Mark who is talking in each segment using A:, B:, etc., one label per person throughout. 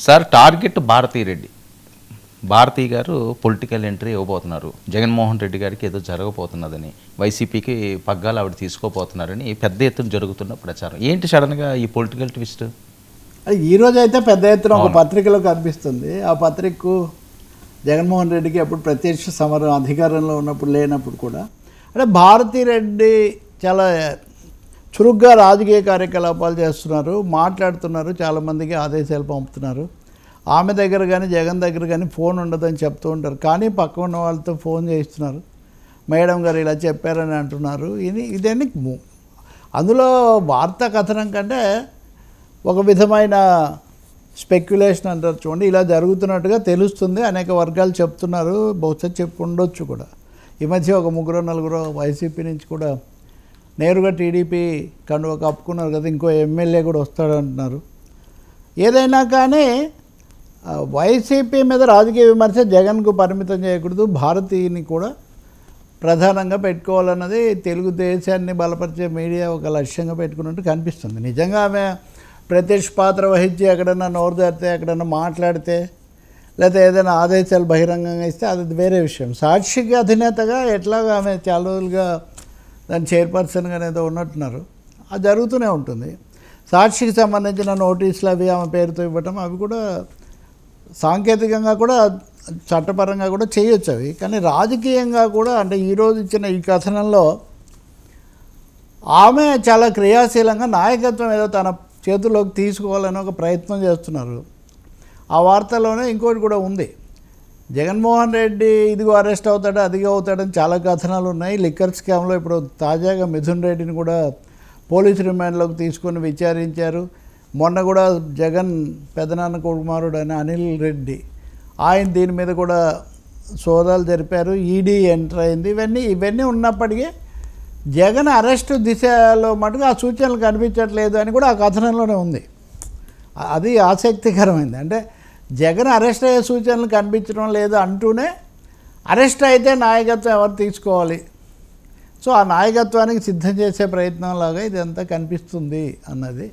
A: Sir target Bharati గారు political entry ఇవ్వబోతున్నారు. జగన్మోహన్ రెడ్డి గారికి ఏదో జరగబోతున్నదని, వైసీపీకి పగ్గాలు ఆవిడ తీసుకోబోతున్నారని పెద్ద ఎత్తున జరుగుతున్న ప్రచారం. ఏంటి సడన్గా ఈ పొలిటికల్ ట్విస్ట్?
B: ఈరోజు అయితే పెద్ద ఎత్తున ఒక పత్రికలో కనిపిస్తుంది. ఆ పత్రికకు జగన్మోహన్ రెడ్డికి అప్పుడు ప్రత్యక్ష సమరం అధికారంలో ఉన్నప్పుడు లేనప్పుడు కూడా అంటే భారతీ రెడ్డి చాలా చురుగ్గా రాజకీయ కార్యకలాపాలు చేస్తున్నారు, మాట్లాడుతున్నారు, చాలామందికి ఆదేశాలు పంపుతున్నారు. ఆమె దగ్గర కానీ జగన్ దగ్గర కానీ ఫోన్ ఉండదని చెప్తూ ఉంటారు, కానీ పక్క ఉన్న వాళ్ళతో ఫోన్ చేయిస్తున్నారు. మేడం గారు ఇలా చెప్పారని అంటున్నారు. ఇదన్నీ అందులో వార్తా కథనం కంటే ఒక విధమైన స్పెక్యులేషన్ అంటారు చూడండి, ఇలా జరుగుతున్నట్టుగా తెలుస్తుంది. అనేక వర్గాలు చెప్తున్నారు, బహుశా చెప్పు ఉండొచ్చు కూడా. ఈ మధ్య ఒక 3-4 వైసీపీ నుంచి కూడా నేరుగా టీడీపీ కండువా కప్పుకున్నారు కదా, ఇంకో ఎమ్మెల్యే కూడా వస్తాడు అంటున్నారు. ఏదైనా కానీ వైసీపీ మీద రాజకీయ విమర్శ జగన్కు పరిమితం చేయకూడదు, భారతీయుని కూడా ప్రధానంగా పెట్టుకోవాలన్నది తెలుగుదేశాన్ని బలపరిచే మీడియా ఒక లక్ష్యంగా పెట్టుకున్నట్టు కనిపిస్తుంది. నిజంగా ఆమె ప్రత్యక్ష పాత్ర వహించి ఎక్కడన్నా నోరు జారితే, ఎక్కడన్నా మాట్లాడితే, లేకపోతే ఏదైనా ఆదేశాలు బహిరంగంగా ఇస్తే అది వేరే విషయం. సాక్షికి అధినేతగా ఎట్లాగా ఆమె చాలా రోజులుగా దాని చైర్పర్సన్గా ఏదో ఉన్నట్టున్నారు, అది జరుగుతూనే ఉంటుంది. సాక్షికి సంబంధించిన నోటీసులు అవి ఆమె పేరుతో ఇవ్వటం, అవి కూడా సాంకేతికంగా కూడా చట్టపరంగా కూడా చేయొచ్చు అవి. కానీ రాజకీయంగా కూడా అంటే ఈరోజు ఇచ్చిన ఈ కథనంలో ఆమె చాలా క్రియాశీలంగా నాయకత్వం ఏదో తన చేతుల్లోకి తీసుకోవాలని ఒక ప్రయత్నం చేస్తున్నారు. ఆ వార్తలోనే ఇంకోటి కూడా ఉంది, జగన్మోహన్ రెడ్డి ఇదిగో అరెస్ట్ అవుతాడు, అదిగో అవుతాడని చాలా కథనాలు ఉన్నాయి. లిక్కర్ స్కామ్లో ఇప్పుడు తాజాగా మిథున్ రెడ్డిని కూడా పోలీసు రిమాండ్లోకి తీసుకొని విచారించారు. మొన్న కూడా జగన్ పెదనాన్న కుమారుడు అయిన అనిల్ రెడ్డి, ఆయన దీని మీద కూడా సోదాలు జరిపారు, ఈడీ ఎంటర్ అయింది. ఇవన్నీ ఉన్నప్పటికీ జగన్ అరెస్టు దిశలో మటుకు ఆ సూచనలు కనిపించట్లేదు అని కూడా ఆ కథనంలోనే ఉంది. అది ఆసక్తికరమైంది. అంటే జగన్ అరెస్ట్ అయ్యే సూచనలు కనిపించడం లేదు అంటూనే అరెస్ట్ అయితే నాయకత్వం ఎవరు తీసుకోవాలి, సో ఆ నాయకత్వానికి సిద్ధం చేసే ప్రయత్నంలాగా ఇదంతా కనిపిస్తుంది అన్నది.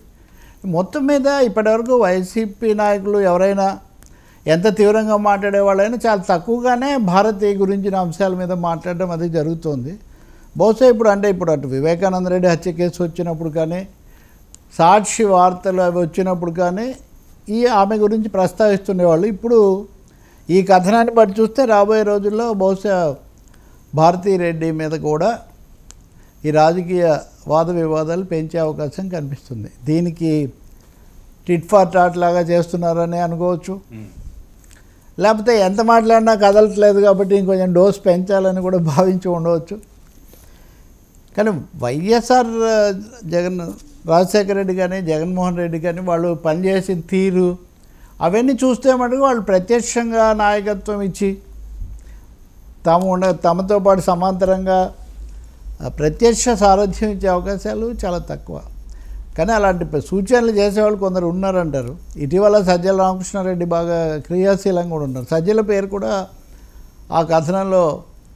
B: మొత్తం మీద ఇప్పటివరకు వైసీపీ నాయకులు ఎవరైనా ఎంత తీవ్రంగా మాట్లాడే వాళ్ళైనా చాలా తక్కువగానే భారతీ గురించిన అంశాల మీద మాట్లాడడం అది జరుగుతుంది. బహుశా ఇప్పుడు అటు వివేకానంద రెడ్డి హత్య కేసు వచ్చినప్పుడు కానీ, సాక్షి వార్తలు అవి వచ్చినప్పుడు కానీ ఆమె గురించి ప్రస్తావిస్తుండేవాళ్ళు. ఇప్పుడు ఈ కథనాన్ని బట్టి చూస్తే రాబోయే రోజుల్లో బహుశా భారతీ రెడ్డి మీద కూడా ఈ రాజకీయ వాద వివాదాలు పెంచే అవకాశం కనిపిస్తుంది. దీనికి టిట్ ఫార్ టాట్ లాగా చేస్తున్నారని అనుకోవచ్చు, లేకపోతే ఎంత మాట్లాడినా కదలట్లేదు కాబట్టి ఇంకొంచెం డోస్ పెంచాలని కూడా భావించి ఉండవచ్చు. కానీ వైఎస్ఆర్ రాజశేఖర రెడ్డి కానీ జగన్మోహన్ రెడ్డి కానీ వాళ్ళు పనిచేసిన తీరు అవన్నీ చూస్తే మటుకు వాళ్ళు ప్రత్యక్షంగా నాయకత్వం ఇచ్చి తమతో పాటు సమాంతరంగా ప్రత్యక్ష సారథ్యం ఇచ్చే అవకాశాలు చాలా తక్కువ. కానీ అలాంటి సూచనలు చేసేవాళ్ళు కొందరు ఉన్నారంటారు. ఇటీవల సజ్జల రామకృష్ణారెడ్డి బాగా క్రియాశీలంగా కూడా ఉన్నారు. సజ్జల పేరు కూడా ఆ కథనంలో,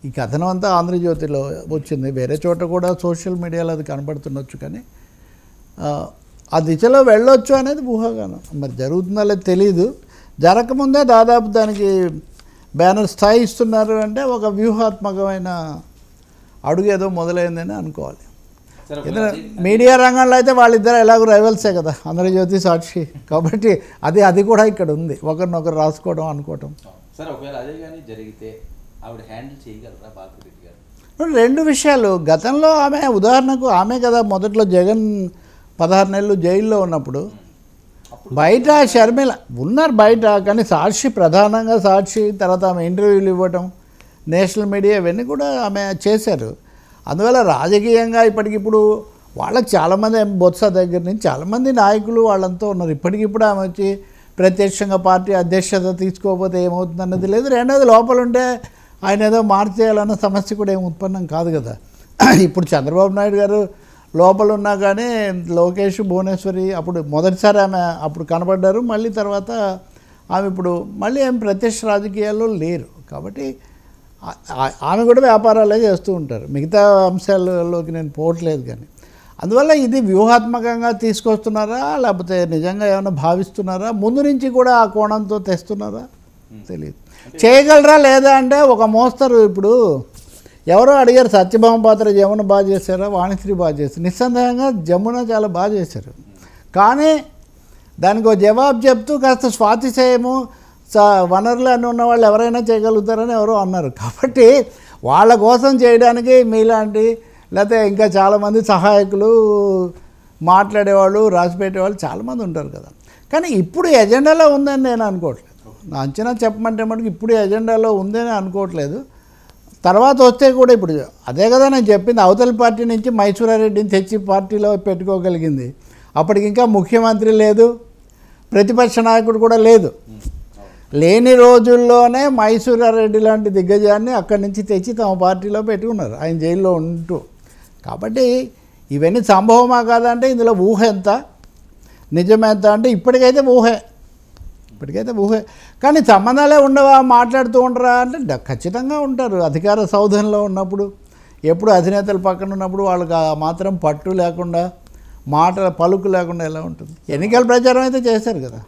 B: ఈ కథనం అంతా ఆంధ్రజ్యోతిలో వచ్చింది, వేరే చోట కూడా సోషల్ మీడియాలో అది కనబడుతుండొచ్చు. కానీ ఆ దిశలో వెళ్ళొచ్చు అనేది ఊహాగానం. మరి జరుగుతుందో లేదో తెలీదు. జరగకముందే దాదాపు దానికి బ్యానర్ స్థాయి ఇస్తున్నారు అంటే ఒక వ్యూహాత్మకమైన అడుగు ఏదో మొదలైందని అనుకోవాలి. మీడియా రంగంలో అయితే వాళ్ళిద్దరు ఎలాగో రైవల్సే కదా, ఆంధ్రజ్యోతి సాక్షి, కాబట్టి అది కూడా ఇక్కడ ఉంది, ఒకరినొకరు రాసుకోవడం అనుకోవటం.
A: సార్ ఒకవేళ అదే కానీ జరిగితే ఆవిడ హ్యాండిల్ చేయగలరా భారతీ రెడ్డి గారు?
B: రెండు విషయాలు. గతంలో ఆమె ఉదాహరణకు ఆమె కదా మొదట్లో జగన్ 16 నెలలు జైల్లో ఉన్నప్పుడు బయట షర్మిల ఉన్నారు బయట, కానీ సాక్షి ప్రధానంగా సాక్షి, తర్వాత ఆమె ఇంటర్వ్యూలు ఇవ్వటం, నేషనల్ మీడియా ఇవన్నీ కూడా ఆమె చేశారు. అందువల్ల రాజకీయంగా ఇప్పటికిప్పుడు వాళ్ళకి చాలామంది బొత్స దగ్గర నుంచి చాలామంది నాయకులు వాళ్ళంతా ఉన్నారు. ఇప్పటికిప్పుడు ఆమె వచ్చి ప్రత్యక్షంగా పార్టీ అధ్యక్షత తీసుకోకపోతే ఏమవుతుందన్నది లేదు. రెండోది లోపల ఉంటే ఆయన ఏదో మార్చేయాలన్న సమస్య కూడా ఏమి ఉత్పన్నం కాదు కదా. ఇప్పుడు చంద్రబాబు నాయుడు గారు లోపల ఉన్నా కానీ లోకేష్, భువనేశ్వరి అప్పుడు మొదటిసారి ఆమె అప్పుడు కనబడ్డారు, మళ్ళీ తర్వాత ఆమె ఇప్పుడు మళ్ళీ ఏం ప్రత్యక్ష రాజకీయాల్లో లేరు. కాబట్టి ఆమె కూడా వ్యాపారాలే చేస్తూ ఉంటారు, మిగతా అంశాలలోకి నేను పోవట్లేదు. కానీ అందువల్ల ఇది వ్యూహాత్మకంగా తీసుకొస్తున్నారా లేకపోతే నిజంగా ఏమైనా భావిస్తున్నారా, ముందు నుంచి కూడా ఆ కోణంతో తెస్తున్నారా తెలియదు. చేయగలరా లేదా అంటే ఒక మోస్తరు, ఇప్పుడు ఎవరో అడిగారు సత్యభామ పాత్ర జమున బాగా చేశారా, వాణిశ్రీ బాగా చేశారు. నిస్సందేహంగా జమున చాలా బాగా చేశారు, కానీ దానికి ఒక జవాబు చెప్తూ కాస్త స్వాతిశయము వనరులు అని ఉన్న వాళ్ళు ఎవరైనా చేయగలుగుతారని ఎవరో అన్నారు. కాబట్టి వాళ్ళ కోసం చేయడానికి మీలాంటి లేకపోతే ఇంకా చాలామంది సహాయకులు, మాట్లాడేవాళ్ళు, రాసిపెట్టేవాళ్ళు చాలామంది ఉంటారు కదా. కానీ ఇప్పుడు ఎజెండాలో ఉందని నేను అనుకోవట్లేదు. నా అంచనా చెప్పమంటే మటుకు ఇప్పుడు ఎజెండాలో ఉందని అనుకోవట్లేదు. తర్వాత వస్తే కూడా ఇప్పుడు అదే కదా నేను చెప్పింది, అవతల పార్టీ నుంచి మైసూరారెడ్డిని తెచ్చి పార్టీలో పెట్టుకోగలిగింది. అప్పటికి ఇంకా ముఖ్యమంత్రి లేదు, ప్రతిపక్ష నాయకుడు కూడా లేదు. లేని రోజుల్లోనే మైసూరారెడ్డి లాంటి దిగ్గజాన్ని అక్కడి నుంచి తెచ్చి తమ పార్టీలో పెట్టుకున్నారు ఆయన జైల్లో ఉంటూ. కాబట్టి ఇవన్నీ సంభవమా కాదంటే ఇందులో ఊహ ఎంత నిజమెంత అంటే ఇప్పటికైతే ఊహే, కానీ సంబంధాలే ఉండవా, మాట్లాడుతూ ఉండరా అంటే ఖచ్చితంగా ఉంటారు. అధికార సౌధంలో ఉన్నప్పుడు, ఎప్పుడు అధినేతల పక్కన ఉన్నప్పుడు వాళ్ళకి మాత్రం పట్టు లేకుండా, మాట పలుకు లేకుండా ఎలా ఉంటుంది. ఎన్నికల ప్రచారం అయితే చేశారు కదా.